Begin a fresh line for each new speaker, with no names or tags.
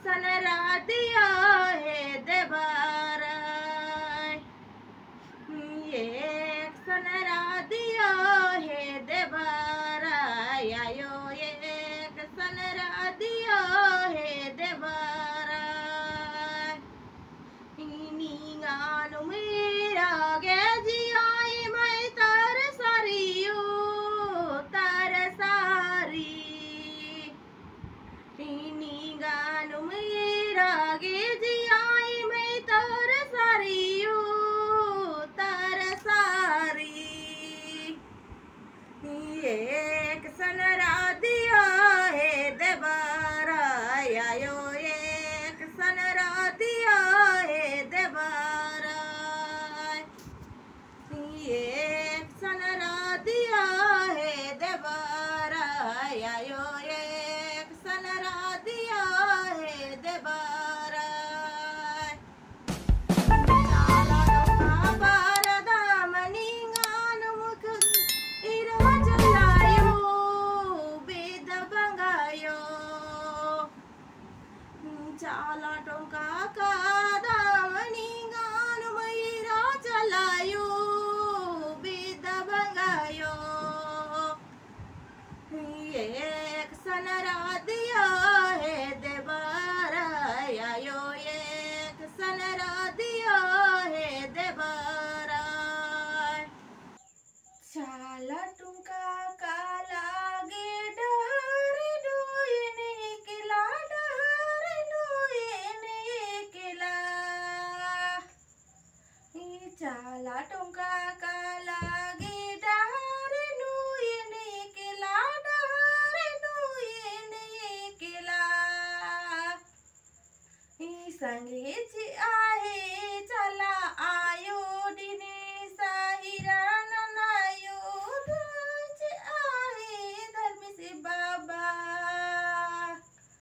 सनरा दिया है देबारा एक सनरा दिया है देबारा आयो एक सनरा दिया है देबारा नींगानु मेरा गे जियाई मैं तर सारियो तर सारी नींगानु मेरा गे जियाई मैं तर सारियो तर सारी एक सनरा दिया है देबारा आयो एक सनरा दिया है देबारा एक सनरा दिया है देबारा आयो एक सनरा दिया है देबारा చాలా టొంకా కాదామని గాను మైరా చలాయో బిద బంగాయో एक सनरा दिया है देबारा आयो एक सनरा दिया है देबारा చాలా टुंका काला गे डहरे डोयने केला डहरे डोयने केला చాలా टुंका काला गे डहरे डोयने केला डहरे डोयने केला संगेची आहे चला